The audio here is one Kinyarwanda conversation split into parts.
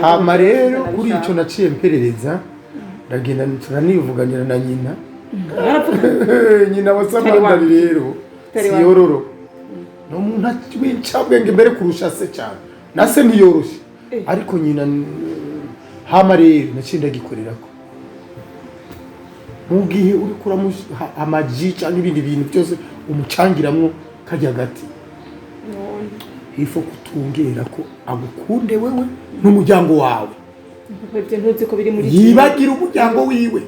hama rero kuri ico naciye mperereza ndagenda turanivuganira na nyina nyina wa Samantha rero siyororo no umuntu w'incabwenge mbere kurusha se cyane nase ntiyoroshe ariko nyina hama rero naciye ndagikorerako mu gihe uri kuramuha amaji cyangwa ibindi bintu byose umucangiramwo kajya gati hifo kutungera ko agukunde wewe n'umuryango wawe yibagira umuryango wiwe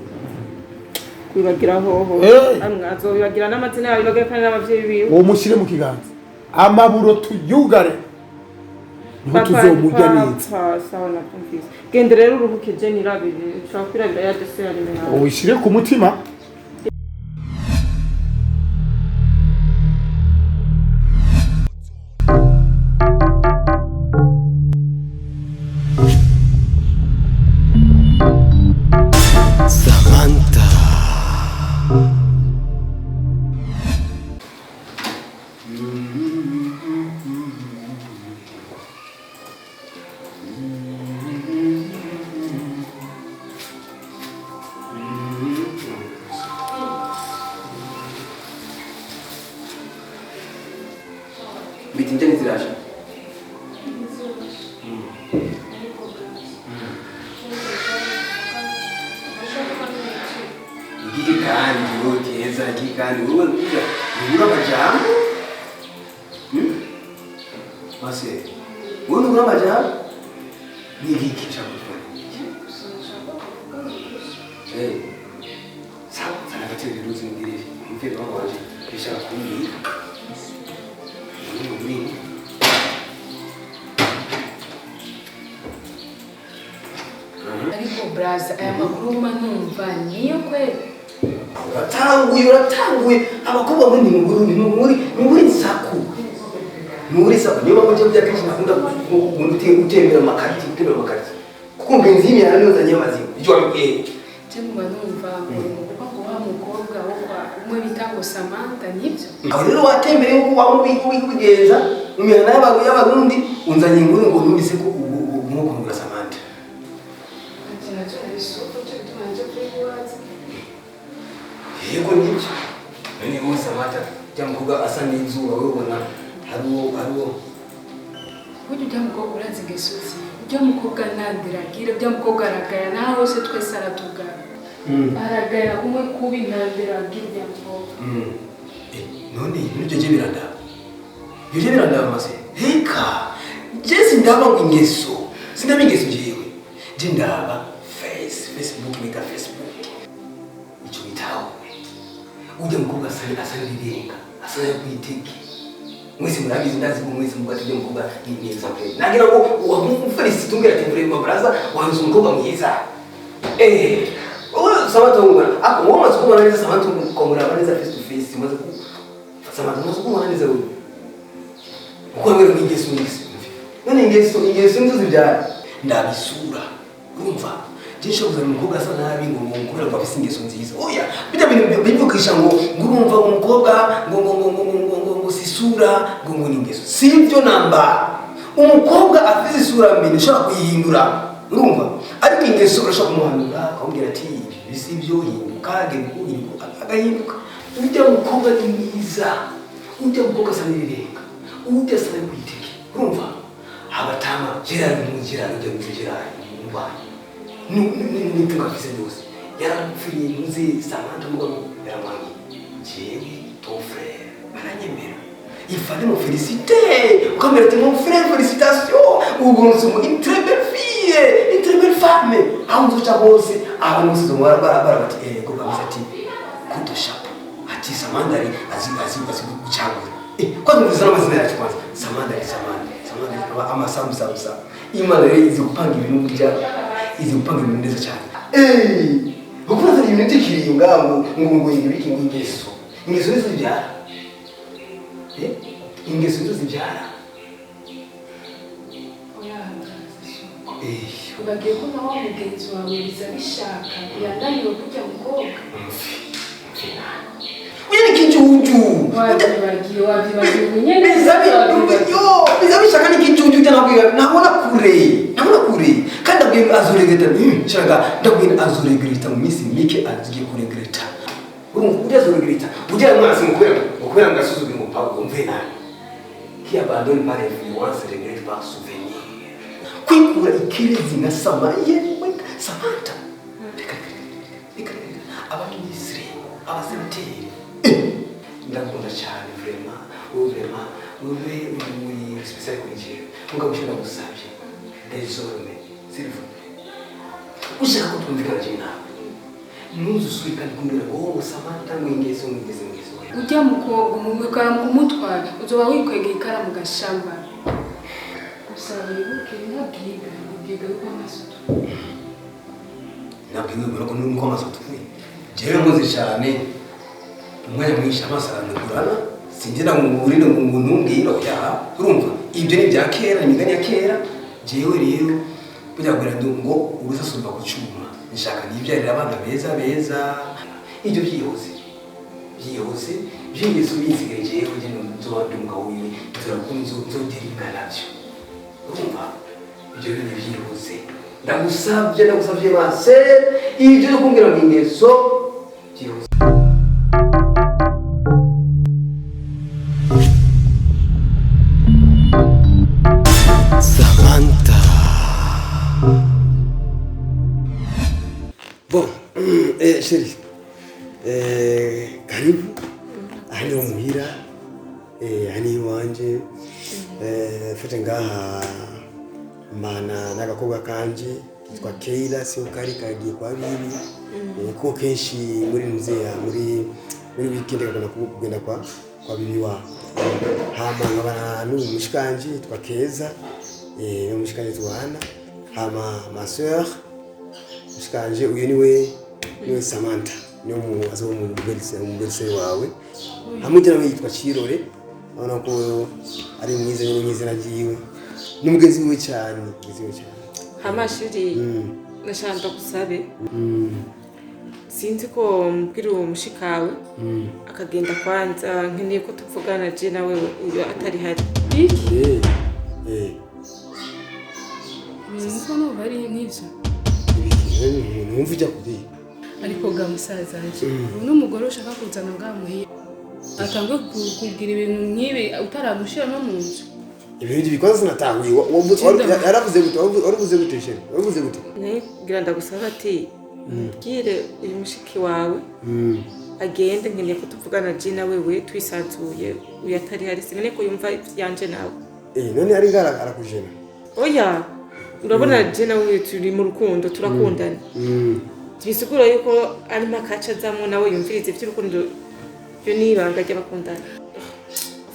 kwibagira hoho amwazo bibagira n'amazina yawe bibagira kandi n'abavyeyi biwe uwo mushyire mu kiganza amaburo tuyugare niho tuzomujya neza sawa nakumvise gende rero uruhuke je nirabire ushaka kwirabira ya dese ari mena uwishire ku mutima Samantha. Bitinja niziraje. Gigikandi yogeza gigikandi wowe kuja ngura majambo Mase wowe ngura majambo nigiki cyakufana sana batiri ruzi ngiri mfite bawaje kishaka kumbi ariko braza aya makuru manumva niyo kweli uratanguye abakobwa muri mu Burundi muri nsaku niyo mpamvu bya kenshi nakunda gutembera amakariti kuko ngenzi y'imyanya niyo zanye amazina icyo wabwiye cyangwa numva ngo wa mukobwa umwe bita ngo Samantha nibyo aho rero watembereye uko wamubigeza mu mihana y'Abarundi unzanye inkuru ngo numvise ko umukundura Samantha yego nibyo none uwo Samantha cyangwa asa n'izuba wowe ubona hariwo buryo byamukobwa urazi gesozi byamukobwa nandiragira byamukobwa aragaya naho hose twese aratugara aragaya umwe kubi nandiragira byamukobwa none ibintu byo birandaba mase heka jesi ndaba ingeso sindaba ingeso jewe je ndaba Facebook mita Facebook icyo bitaho ujya mukobwa asari rirenga asari kwiteke mwese murabizi ndazi ko mwese mugatije mukobwa ni example nagira ngo wamufurisi tumbira tembure mu braza wanze umukobwa mwiza uwo Samantha ngura ako wowe mazukuma neza Samantha komura baneza face to face maze ku Samantha mazukuma neza wewe uko wewe ngeso none ingeso nzuzi byara ndabisura urumva jesho kuzana umukobwa asa nabi ngo kubera ko afise ingeso nziza oya bijya bintu bivukisha ngo ngurumva umukobwa ngo sisura ngo ni ingeso sivyo namba umukobwa afise isura mbi nshaka kuyihindura urumva ariko ingeso urashaka kumuhanura akambwira ati bisivyo yindukage agahinduka ujya mukobwa ni mwiza ujya mukobwa sanirirenga ujya sana kwiteke urumva abatama Gerard ujya umva ni tukafise byose yaramfiriye muzi Samantha mugabo yaramwangi jewe ton frère baranyemera il fallait me féliciter comme elle était mon frère félicitations ou bonsoir une très belle fille une très belle femme aho nzoca bose abantu bose zo barabara bati go bamufati kuto chapeau ati Samantha ari azi gucangura kwa nduza amazina yacu kwanza Samantha amasambusa imana rero izi gupanga ibintu burya izi gupanga ibintu neza cyane ukuraza ibintu byikiriye ngo ibiki ingeso nizo zibyara ingeso nizo zibyara ubagiye ko nawe mugenzi wawe biza bishaka yananiwe kujya mukobwa uye ni kintu n'igicucu wabibagiwe nyene bizabishaka n'igicucu ntabona kure kandi abwiye azoregreta shaka ndabwira azoregreta mu minsi mike azigiye kuregreta urumva azoregreta ujya mwasi mukwera ngasuzugura mu papa umve nabi qui abandonne par influence regrette par souvenir kwikura ikirezi na Samariya Samantha abantu Misiri abasenateri ndakunda cyane vraiment ube muri special kuri ngo ushaka gusabye désormais s'il vous plaît ushaka ko twumvikana cyane ntuzusubika kumbera ngo Samantha mwingezo ujya mukobwa umubikara kumutwara uzoba wikwegeye ikaramu gashamba usaba ibuke nabwiga uko amasoto nabwiga uko amasoto jewe muzi cyane umwanya mwinshi amasarangurana singira ngo urinde ngo ntumbwira ya urumva ibyo ni bya kera imigani ya kera jewe rero bujyagura ngo ubuzasumba ku cyuma nshaka nibyarira abana beza ibyo byihuse byingeso bizigeje kugenda nzodunga wiwe turakunze nzodirika nabyo urumva ibyo bintu byihuse ndagusabye base ibyo no kumbwira ngo ingeso byihuse Samantha bon chérie karibu hano muhira hani wanje fete ngaha mana n'agakobwa kanje kitwa Keila sio kari kagiye kwa bibi ko kenshi muri nzeya muri weekend kugenda kwa bibi wa hama ngabana n'umushikanje twa Keza umushikanje twana hama ma sœur mushikanje uyu niwe Samantha niyo muwazo mu mbese wawe amujya nawe yitwa Kirore abona ko ari mwize nagiwe n'umugezi we cyane hamashiri nashanda gusabe sinzi ko mbwira uwo mushikawe akagenda kwanza nkeneye ko tuvugana je nawe uyu atari hari iki nsono bari n'ivyo numva ijya kuri ariko ga musaza nje n'umugore ushaka kuzana ngamuhiye atangwe kugira ibintu nkibi utaramushira no mu nzu ibintu bikoze natahuye waravuze gute ngira ndagusaba ati mbwire uyu mushiki wawe agende nkeneye ko tuvugana je nawe we twisanzuye uyu atari hari sinene ko yumva yanje nawe none ari ngara arakujena oya urabona je nawe turi mu rukundo turakundana bisigura yuko ari makaca zamwe nawe yumvirize by'urukundo byo nibanga ry'abakundana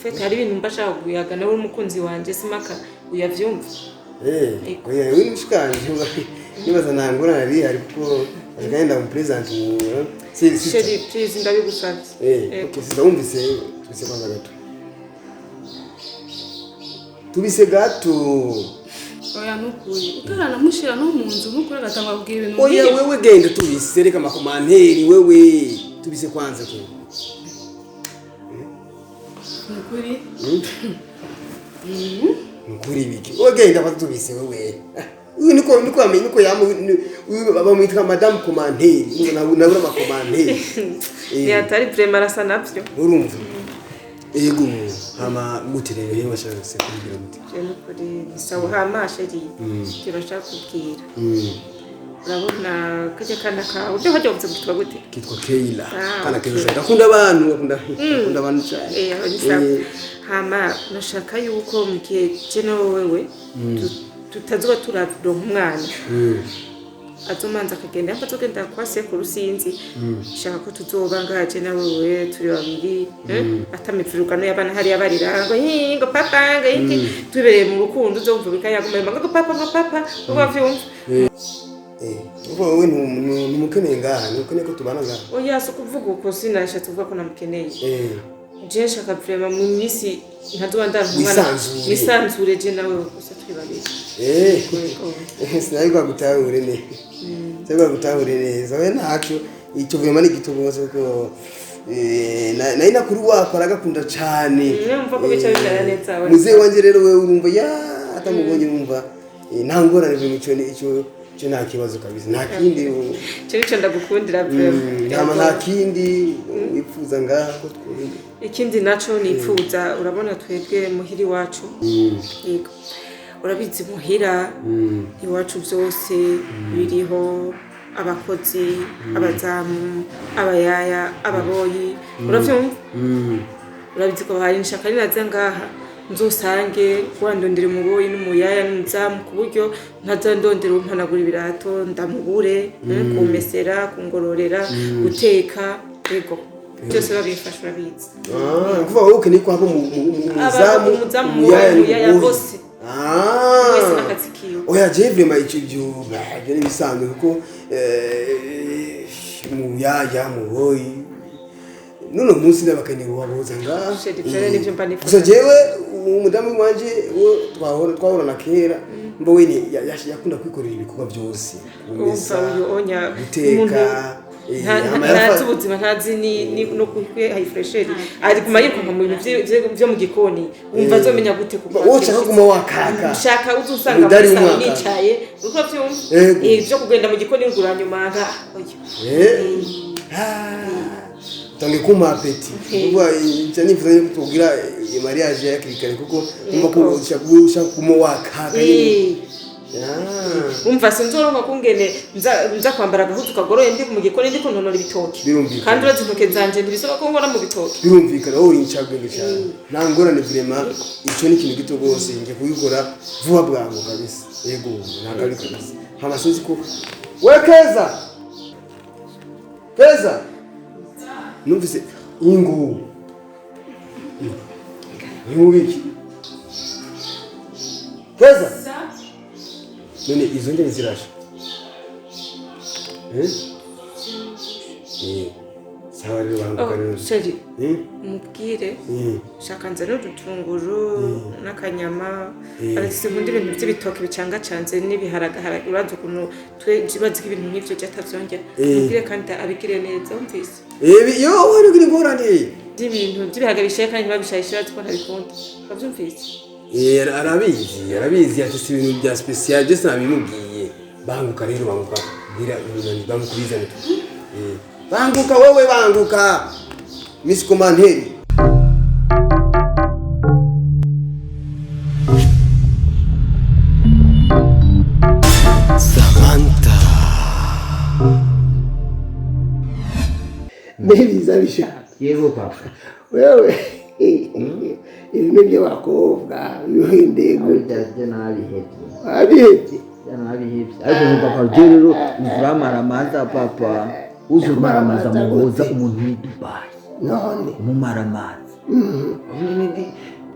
fete hari ibintu mbashaka kuyaga nawe umukunzi wanje simaka uyavyumva oya we mushikanje nibaza nangora ari ariko agenda mu present mu chérie please ndabigusabye okay sizawumvise tubise kwanza gato tubise gato oya nukuri utaranamushira no mu nzu nukuri agatanga kubwira ibintu oya wewe genda tubise reka makomanteri wewe tubise kwanza ke nukuri nukuri biki wewe genda batubise wewe uyu niko amenye niko baba mwitwa madame komanteri nabura makomanteri ni atari vraiment arasa navyo urumva ego hama gutirero yewe bashaka kugira muti nukuri sawa hama sheri kirashaka kubwira urabona kaje kana ka uje haje gutwa gute kitwa Keila kana Keila akunda abantu cyane hama nashaka yuko mugihe ceno wewe tutazuba turaronka umwana azomanza akagenda akazogenda kwa sekuru sinzi shaka ko tuzoba ngaje nawe we turi babiri atamipfurukano y'abana hari abarira ngo papa ngo iki tubereye mu rukundo uzumva bikayaguma ngo papa ubavyumva wowe numukeneye ngaha nukeneye ko tubana ngaha oya so kuvuga uko sinashatse kuvuga ko namukeneye je shaka vraiment mu misi ntaduwa ndarumwana nisanzure je nawe gusa twibabiri sinari gutahure neza we ntacyo icyo vraiment ni gituboze ko nari nakuri wako aragakunda cyane mva ko bica bimera neza we muzehe wanje rero wewe urumva atamubonye wumva nta ngorane icyo nta kibazo kabisa nta kindi cyo ndagukundira vraiment nta kindi wifuza ngako ikindi naco nipfuza urabona twebwe muhiri wacu yego urabizi muhira iwacu byose biriho abakozi abazamu abayaya ababoyi uravyumva urabizi ko hari nshaka rinaze ngaha nzosange wandondera umuboyi n'umuyaya n'umuzamu ku buryo ntazandondera umpanagura ibirato ndamubure kumesera kungororera guteka yego byose babifasha urabizi kuva wowe ukeneye ko haba umuzamu umuyaya bose wese n'akazi kiwe oya je vraiment icyo ni bisanzwe kuko umuyaya muboyi nuno munsi n'abakanye waboza ngaha gusa jewe umudamu wanje twahorana kera mbo we yakunda kwikorera ibikorwa byose guteka ntazi ubuzima ntazi no kwiha ifresheri ari kuma yikonka mu bintu byo mu gikoni wumva azomenya gute kuko woshaka kuma wakaka ushaka uzusanga muri salo nicaye uko byumva byo kugenda mu gikoni ngura nyuma nga tange kuma apeti kuba cyane nifuza kutugira mariage ya kirikare kuko umva ko ushaka kuma wakaka umva sinzoronka kungene nza kwambara gahutu kagoroye ndi mu gikoni ndi kuntonora ibitoki kandi urazi intoke zanje ntibisaba ko ngora mu bitoki birumvikana wowe incagenge cyane nta ngorane vraiment icyo ni ikintu gito rwose ngiye kubikora vuba bwangu kabisa yego ntabwo kabisa hamasinzi ko we Keza numvise ingu Nubiki Keza none izo ndende zirasha sawa rero banguka rero seri mubwire shakanze n'udutunguru n'akanyama ariko ibindi bintu by'ibitoki bicangacanze n'ibiharaga uraza ukuntu twe jibazi ibintu nk'ivyo cyatavyongera mubwire kandi abigire neza umvise yo wari uri ngorane ibintu by'ibihaga bishaye kandi babishayishira ko ntabikunda bavyumvise arabizi ati si ibintu bya special just nabimubwiye banguka rero gira ibintu bamukuriza banguka wewe banguka Miss Komanteri Samantha Mebiza bishaka yego papa wewe ibintu by'abakobwa yuhindego byaje nabihebye ariko papa rero uvuramara maza papa uzumara maza mugoza umuntu w'Dubai none umumara maza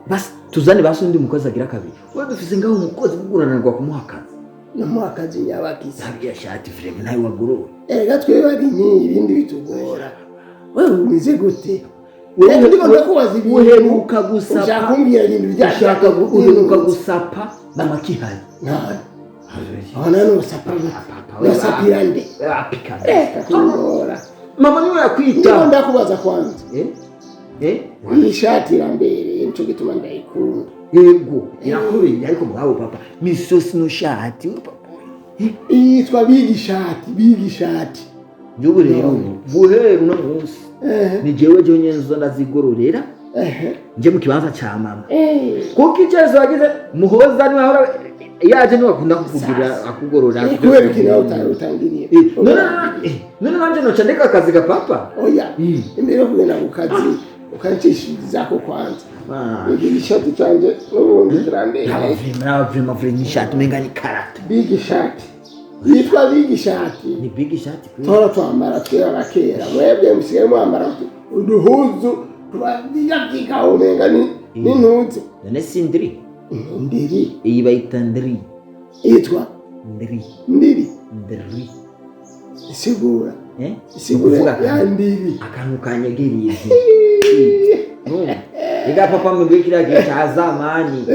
bas tuzane basundi mukozi agira kabiri we dufise ngaho umukozi kuguranirwa kumuhakana n'umuhakazi nyabakiza sabiya shati frame nayo waguru gatwe bari ibindi bitugora wewe umize gute wewe ndiko ndakubaza ibintu uheruka gusapa ushaka kumbwira ibintu byashaka uheruka gusapa mama kihari none Ona no sapanga papa. No sapirande. Apika. Kakungora. Mama niwe yakwita. Ndio ndakubaza kwanza. Iyi shati irambere nico gituma ndayikunda. Yego, irakubiri ariko mugabo papa. Misosi no shati papa. Yitwa bigi shati. Njubu rero buheru no munsi. Ni jewe nyenzo ndazigororera. Nje mu kibanza cha mama. Kuko icezo wagize muhoza ni wahora yaje ni wakunda kuvugira akugorora kubera kinaho utangiriye none nanje noca ndeka akazi ga papa oya imbere yo kugenda ku kazi ukanshishiriza ko kwanza ibi shati canje n'ubundi kirande na vrema shati menga ni karate big shati yitwa big shati ni big shati tora twambara twera kera mwebwe musigaye mwambara uduhuzu tubabiyakika umenga ni ntuze none sindiri ndiri iyi bayita ndiri yitwa ndiri isigura isigura ya ndiri akantu kanyegeriye ega papa mbwe kira gicha zamani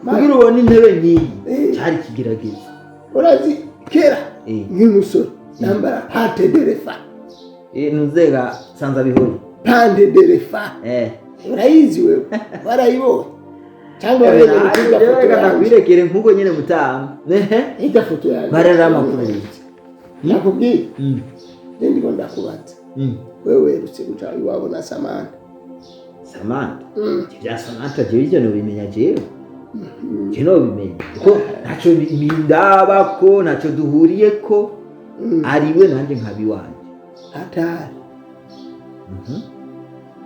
kugira ubone intebe nyiyi cyari kigerageza urazi kera nk'umusore nambara hate derefa nuzega sanza bihuri pande derefa urayizi wewe barayibonye cyangwa wewe birekere nkuko nyene mutama ida foto yawe barara amakuru nakubwiye ndiko ndakubaza wewe rusiguca iwabo na Samantha ya Samantha jeje no bimenya jewe kino bimenya ko naco imindaba ko naco duhuriye ko ariwe nanje nkabiwanje atari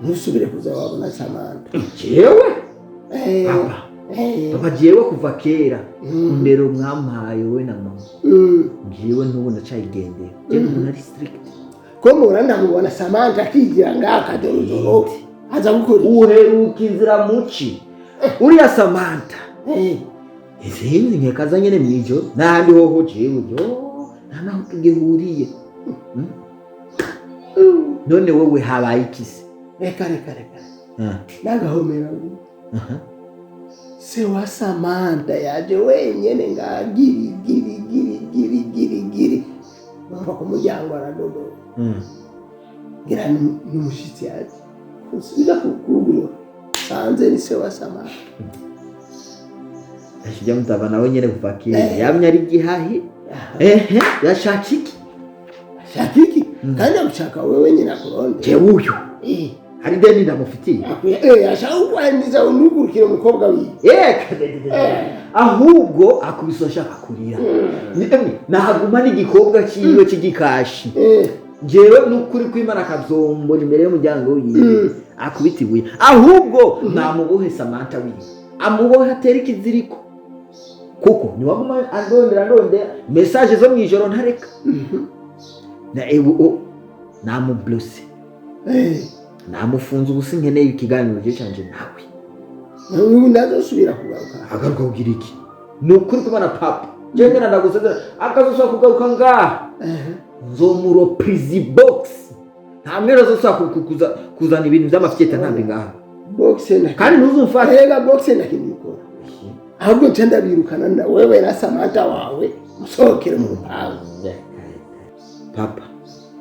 nusubire kuza wabona Samantha jewe papa jewe kuva kera ndero mwampaye we na mama jewe ntubu ndacayigendera jewe muri strict ko muranda mubona Samantha akigira ngaka dororo aza gukora uheruka inzira muci uriya Samantha izinzi nkekaza nyene mwijo nahandi hoho jewe naho tugihuriye none wowe habaye ikisi reka nagahomera se wa Samantha yaje wenyene ngagiri bamba ku muryango aradodo ngira n'umushitsi yaje usubira kugurura sanze ni se wa Samantha ashijya mutaba nawe nyene kuva kera yamye ari gihahi yashakiki kandi amushaka wewe nyine akuronde jewe uyu hari deni ndamufitiye ashaka kwandiza unugurukira umukobwa wiwe ahubwo akubise ashaka kurira nahaguma n'igikobwa ciwe c'igikashi jewe nukuri kwimana akazombona imbere y'umuryango wiwe akubitiwe ahubwo namubohe Samantha wiwe amubohe atera ikiziriko kuko ni waguma andondera message zo mwijoro ntareka na ebu namublose namufunze ubusi nkeneye ikiganiro canje nawe ubu ndazosubira kugaruka agaruka kugira iki nukuri kubana papa jenge ndagusezera akazosa kugaruka ngaha nzomuro prison box ntamwera zosa kuzana ibintu by'amafyeta ntambi ngaha box na kandi ntuzumfata hega box na kimikora ahubwo cyenda birukana na wewe na Samantha wawe musokere mu rupango papa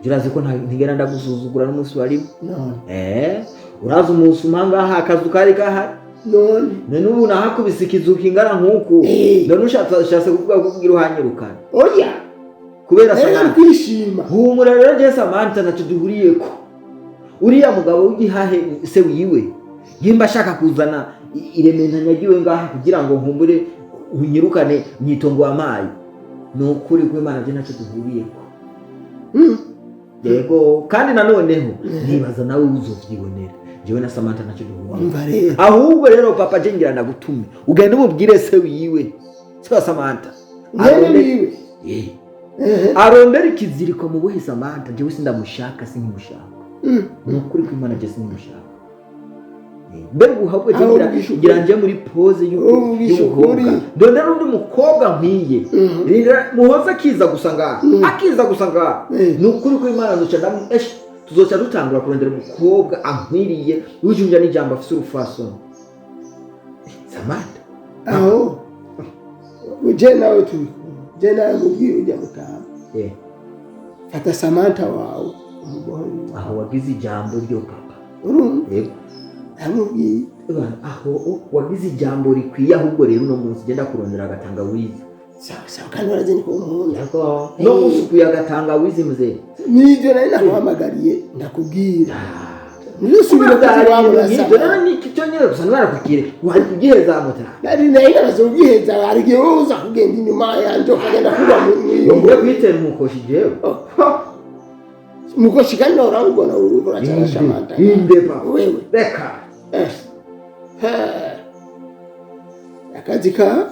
jiraze ko ntigera ndagusuzugura n'umunsi wari none uraza umunsi umanga akazu kari kahari none ubu nahakubise ikizuka ingana nkuko none ushatse kuvuga ko kugira uhanyirukana oya kubera Samantha kwishima humura rero je Samantha natuduhuriyeko uriya mugabo w'igihahe se wiwe yimba ashaka kuzana irementanya giwe ngaha kugira ngo nkumbure unyirukane myitongo amayi nukuri ko Imana je naco duhuriyeko yego kandi nanoneho nibaza nawe uzovyibonera jewe na Samantha naco duhuriye ahubwo rero papa je ngira nagutume ugende ububwire se wiwe se Samantha arondera ikiziriko mu buhe Samantha jewe sindamushaka sinkimushaka nukuri ko Imana je sinkimushaka mbere uhabwe ngira nje muri pose y'umukobwa ndondera undi mukobwa nkwiye muhoza akiza gusanga nukuri ko Imana nzoca tuzoca dutangura kurondera umukobwa ankwiriye ujunja n'ijambo afise urufaso Samantha aho uje nawe je nawe mubwire ujya mutaha fata Samantha wawe aho wagize ijambo ryo papa urumva amubwiye aho wagize ijambo rikwiye ahubwo rero no munsi genda kurondera agatanga wizi sawa kandi waraze niko umuntu no musukuye agatanga wizi muzee nivyo nari nahamagariye ndakubwira nisubira kuziwabo nivyo nari nikicyonyera gusa narakukire wari kugiheza amota nari nayi bazogiheza warige uza kugenda inyuma yanje ukagenda kuba mu ngo kwitera umukoshi jewe mukoshi kandi urangona urubura cyane Samantha indeba wewe beka akazi ka